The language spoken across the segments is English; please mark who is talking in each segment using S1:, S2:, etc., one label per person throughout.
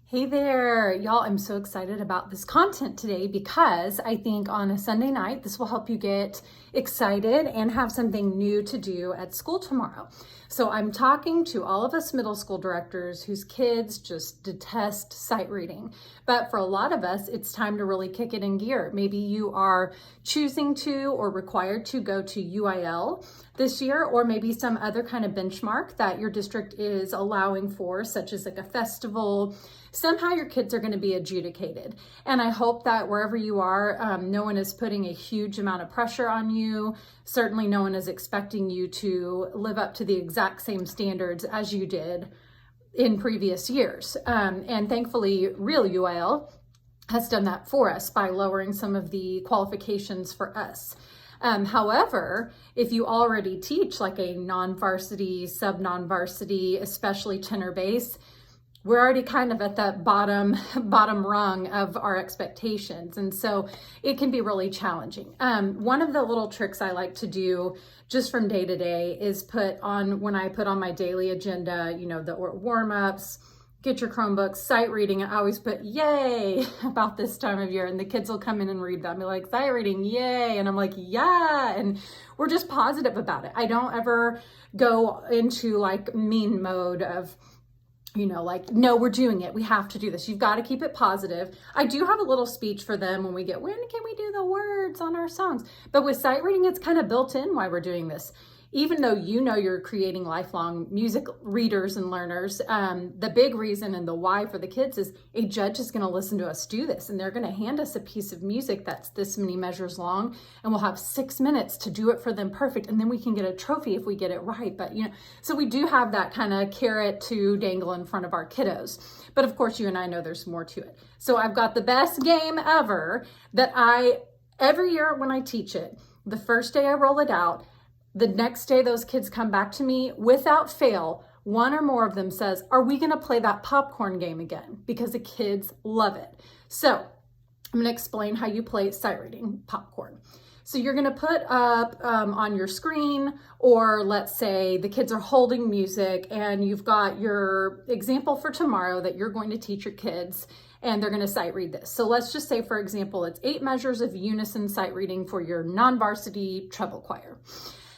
S1: Hey there, y'all. I'm so excited about this content today because I think on a Sunday night, this will help you get excited and have something new to do at school tomorrow. So I'm talking to all of us middle school directors whose kids just detest sight reading. But for a lot of us, it's time to really kick it in gear. Maybe you are choosing to or required to go to UIL this year, or maybe some other kind of benchmark that your district is allowing for, such as like a festival. Somehow your kids are going to be adjudicated. And I hope that wherever you are, no one is putting a huge amount of pressure on you. Certainly no one is expecting you to live up to the exact same standards as you did in previous years. And thankfully, Real UIL has done that for us by lowering some of the qualifications for us. However, if you already teach like a non-varsity, sub-non-varsity, especially tenor bass, we're already kind of at the bottom rung of our expectations. And so it can be really challenging. One of the little tricks I like to do just from day to day is when I put on my daily agenda, the warm-ups, get your Chromebooks, sight reading. I always put yay about this time of year, and the kids will come in and read that and be like, sight reading, yay. And I'm like, yeah. And we're just positive about it. I don't ever go into like mean mode of, no, we're doing it. We have to do this. You've got to keep it positive. I do have a little speech for them when we get, when can we do the words on our songs? But with sight reading, it's kind of built in why we're doing this. Even though you're creating lifelong music readers and learners, the big reason and the why for the kids is a judge is going to listen to us do this, and they're going to hand us a piece of music that's this many measures long, and we'll have 6 minutes to do it for them perfect, and then we can get a trophy if we get it right. But so we do have that kind of carrot to dangle in front of our kiddos. But of course, you and I know there's more to it. So I've got the best game ever that every year when I teach it, the first day I roll it out, the next day those kids come back to me without fail. One or more of them says, are we going to play that popcorn game again? Because the kids love it. So I'm going to explain how you play sight reading popcorn. So you're going to put up on your screen, or let's say the kids are holding music and you've got your example for tomorrow that you're going to teach your kids, and they're going to sight read this. So let's just say, for example, it's 8 measures of unison sight reading for your non-varsity treble choir.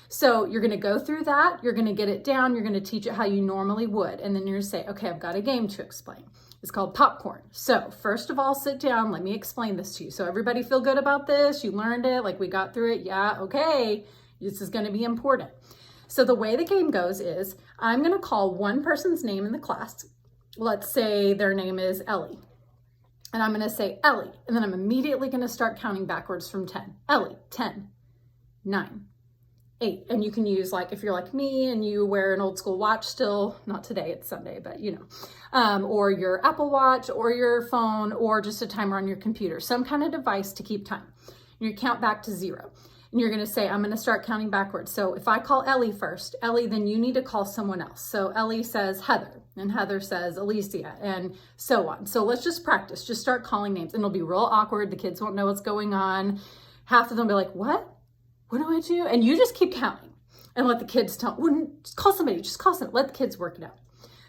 S1: So you're going to go through that, you're going to get it down, you're going to teach it how you normally would, and then you're going to say, okay, I've got a game to explain. It's called popcorn. So first of all, sit down, let me explain this to you. So everybody feel good about this? You learned it, like we got through it? Yeah, okay, this is going to be important. So the way the game goes is I'm going to call one person's name in the class. Let's say their name is Ellie. And I'm going to say Ellie, and then I'm immediately going to start counting backwards from 10. Ellie, 10, 9, 8. And you can use, like, if you're like me and you wear an old school watch still, not today, it's Sunday, but or your Apple Watch or your phone or just a timer on your computer, some kind of device to keep time. You count back to 0. And you're going to say, I'm going to start counting backwards. So if I call Ellie first, Ellie, then you need to call someone else. So Ellie says Heather, and Heather says Alicia, and so on. So let's just practice. Just start calling names, and it'll be real awkward. The kids won't know what's going on. Half of them will be like, what? What do I do? And you just keep counting and let the kids just call somebody, let the kids work it out.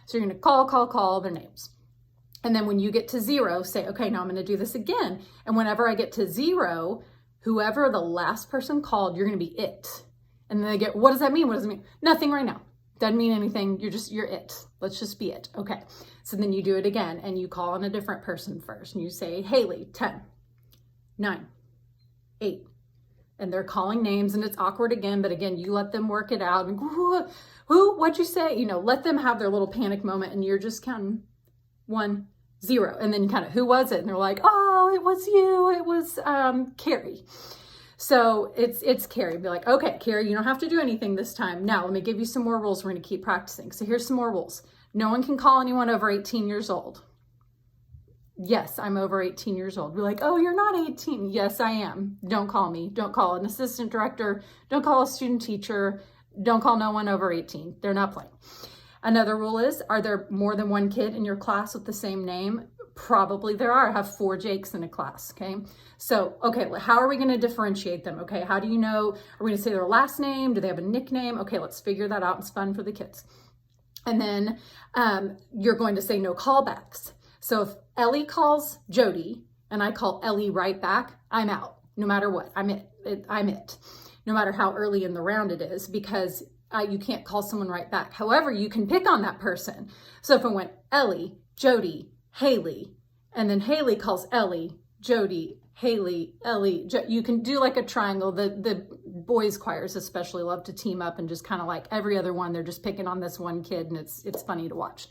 S1: So you're going to call their names. And then when you get to 0, say, okay, now I'm going to do this again. And whenever I get to 0, whoever the last person called, you're going to be it. And then they get, what does that mean? What does it mean? Nothing right now. Doesn't mean anything. You're it. Let's just be it. Okay. So then you do it again and you call on a different person first and you say, Haley, 10, 9, 8. And they're calling names and it's awkward again, but again, you let them work it out. And what'd you say? Let them have their little panic moment, and you're just counting 1, 0. And then kind of, who was it? And they're like, oh, it was you. It was Carrie. So it's Carrie. Be like, okay, Carrie, you don't have to do anything this time. Now, let me give you some more rules. We're going to keep practicing. So here's some more rules. No one can call anyone over 18 years old. Yes, I'm over 18 years old. We're like, oh, you're not 18. Yes, I am. Don't call me. Don't call an assistant director. Don't call a student teacher. Don't call no one over 18. They're not playing. Another rule is, are there more than one kid in your class with the same name? Probably there are. I have 4 Jakes in a class, okay? So, okay, how are we going to differentiate them? Okay, how do you know? Are we going to say their last name? Do they have a nickname? Okay, let's figure that out. It's fun for the kids. And then you're going to say no callbacks. So if Ellie calls Jody and I call Ellie right back, I'm out. No matter what, I'm it. No matter how early in the round it is, because you can't call someone right back. However, you can pick on that person. So if it went Ellie, Jody, Haley, and then Haley calls Ellie, Jody, Haley, Ellie, you can do like a triangle. The boys choirs especially love to team up and just kind of like every other one, they're just picking on this one kid, and it's funny to watch.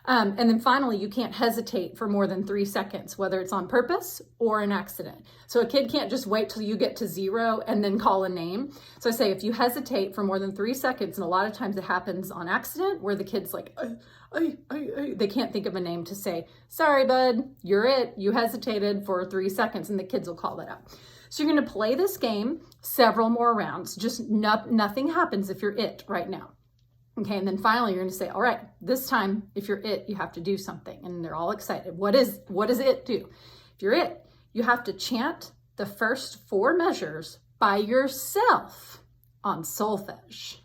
S1: And then finally, you can't hesitate for more than 3 seconds, whether it's on purpose or an accident. So a kid can't just wait till you get to 0 and then call a name. So I say, if you hesitate for more than 3 seconds, and a lot of times it happens on accident where the kid's like, they can't think of a name to say, sorry, bud, you're it. You hesitated for 3 seconds, and the kids will call that out. So you're going to play this game several more rounds. Just nothing happens if you're it right now. Okay, and then finally you're going to say, all right, this time, if you're it, you have to do something. And they're all excited. What does it do? If you're it, you have to chant the first 4 measures by yourself on solfege.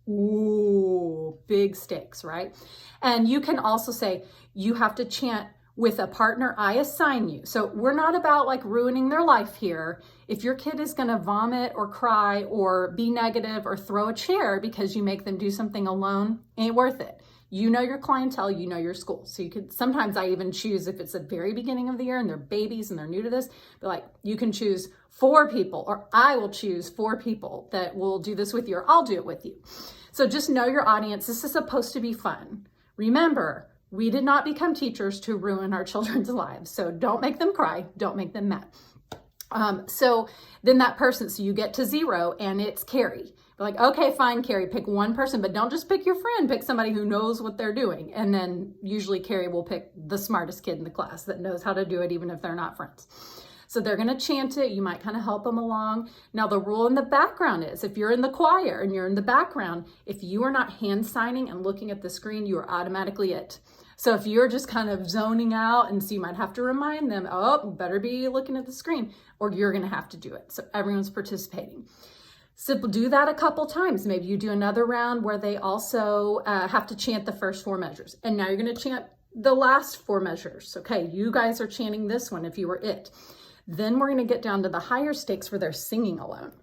S1: Ooh, big stakes, right? And you can also say you have to chant with a partner I assign you. So we're not about like ruining their life here. If your kid is going to vomit or cry or be negative or throw a chair because you make them do something alone, ain't worth it. You know your clientele, you know your school. So you could, sometimes I even choose, if it's the very beginning of the year and they're babies and they're new to this, be like, you can choose 4 people, or I will choose 4 people that will do this with you, or I'll do it with you. So just know your audience. This is supposed to be fun. Remember, we did not become teachers to ruin our children's lives. So don't make them cry. Don't make them mad. So then that person, so you get to 0 and it's Carrie. You're like, okay, fine, Carrie, pick one person, but don't just pick your friend, pick somebody who knows what they're doing. And then usually Carrie will pick the smartest kid in the class that knows how to do it, even if they're not friends. So they're going to chant it. You might kind of help them along. Now, the rule in the background is, if you're in the choir and you're in the background, if you are not hand signing and looking at the screen, you are automatically it. So if you're just kind of zoning out, and so you might have to remind them, oh, better be looking at the screen, or you're going to have to do it. So everyone's participating. So do that a couple times. Maybe you do another round where they also have to chant the first 4 measures. And now you're going to chant the last 4 measures. Okay, you guys are chanting this one if you were it. Then we're going to get down to the higher stakes where they're singing alone.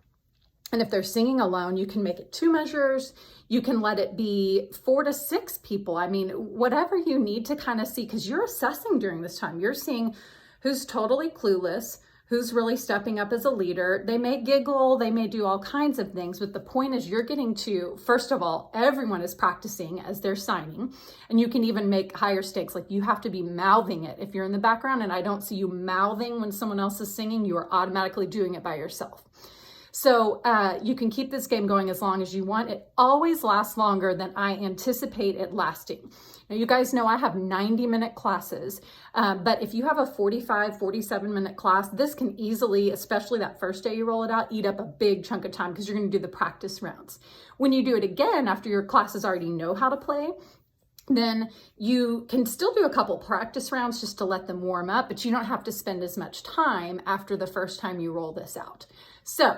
S1: And if they're singing alone, you can make it 2 measures. You can let it be 4 to 6 people. I mean, whatever you need to kind of see, because you're assessing during this time. You're seeing who's totally clueless, who's really stepping up as a leader. They may giggle, they may do all kinds of things, but the point is you're getting to, first of all, everyone is practicing as they're signing, and you can even make higher stakes, like you have to be mouthing it. If you're in the background and I don't see you mouthing when someone else is singing, you are automatically doing it by yourself. So you can keep this game going as long as you want. It always lasts longer than I anticipate it lasting. Now, you guys know I have 90-minute classes, but if you have a 45, 47-minute class, this can easily, especially that first day you roll it out, eat up a big chunk of time because you're going to do the practice rounds. When you do it again, after your classes already know how to play, then you can still do a couple practice rounds just to let them warm up, but you don't have to spend as much time after the first time you roll this out. So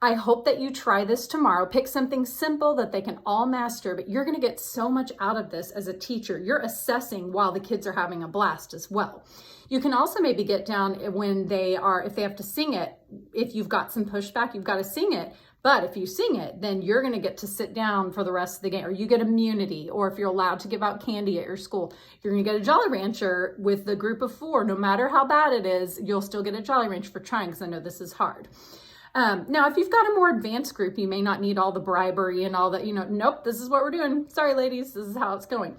S1: I hope that you try this tomorrow. Pick something simple that they can all master, but you're going to get so much out of this as a teacher. You're assessing while the kids are having a blast as well. You can also maybe get down when if they have to sing it, if you've got some pushback, you've got to sing it. But if you sing it, then you're going to get to sit down for the rest of the game, or you get immunity, or if you're allowed to give out candy at your school, you're going to get a Jolly Rancher with the group of 4. No matter how bad it is, you'll still get a Jolly Rancher for trying, because I know this is hard. Now, if you've got a more advanced group, you may not need all the bribery and all that, nope, this is what we're doing. Sorry, ladies, this is how it's going.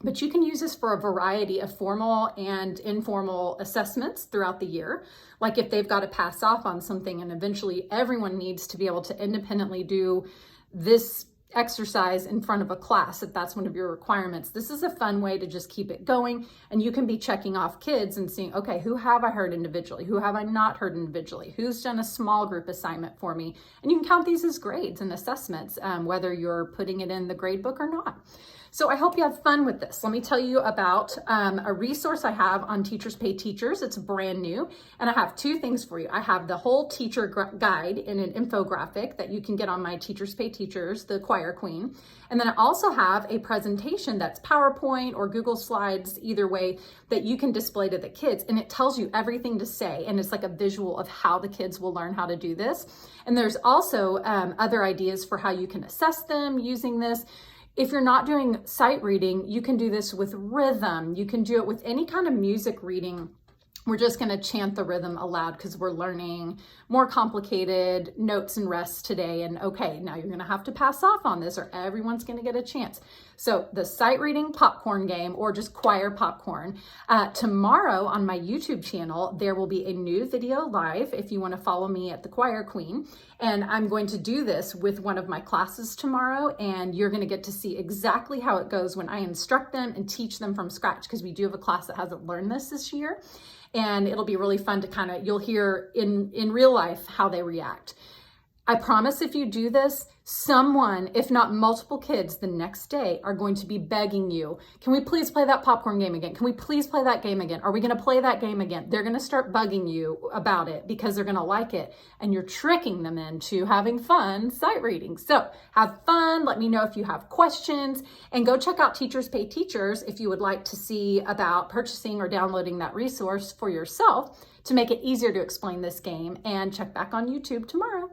S1: But you can use this for a variety of formal and informal assessments throughout the year. Like if they've got to pass off on something, and eventually everyone needs to be able to independently do this exercise in front of a class, if that's one of your requirements. This is a fun way to just keep it going, and you can be checking off kids and seeing, okay, who have I heard individually? Who have I not heard individually? Who's done a small group assignment for me? And you can count these as grades and assessments, whether you're putting it in the grade book or not. So I hope you have fun with this. Let me tell you about a resource I have on Teachers Pay Teachers. It's brand new, and I have two things for you. I have the whole teacher guide in an infographic that you can get on my Teachers Pay Teachers, the Choir Queen. And then I also have a presentation that's PowerPoint or Google Slides, either way, that you can display to the kids. And it tells you everything to say. And it's like a visual of how the kids will learn how to do this. And there's also other ideas for how you can assess them using this. If you're not doing sight reading, you can do this with rhythm. You can do it with any kind of music reading. We're just going to chant the rhythm aloud because we're learning more complicated notes and rests today. And okay, now you're going to have to pass off on this or everyone's going to get a chance. So the sight reading popcorn game, or just choir popcorn. Tomorrow on my YouTube channel, there will be a new video live if you want to follow me at the Choir Queen. And I'm going to do this with one of my classes tomorrow. And you're going to get to see exactly how it goes when I instruct them and teach them from scratch, because we do have a class that hasn't learned this year. And it'll be really fun to you'll hear in real life how they react. I promise if you do this, someone, if not multiple kids the next day are going to be begging you, can we please play that popcorn game again? Can we please play that game again? Are we going to play that game again? They're going to start bugging you about it because they're going to like it. And you're tricking them into having fun sight reading. So have fun. Let me know if you have questions, and go check out Teachers Pay Teachers if you would like to see about purchasing or downloading that resource for yourself to make it easier to explain this game, and check back on YouTube tomorrow.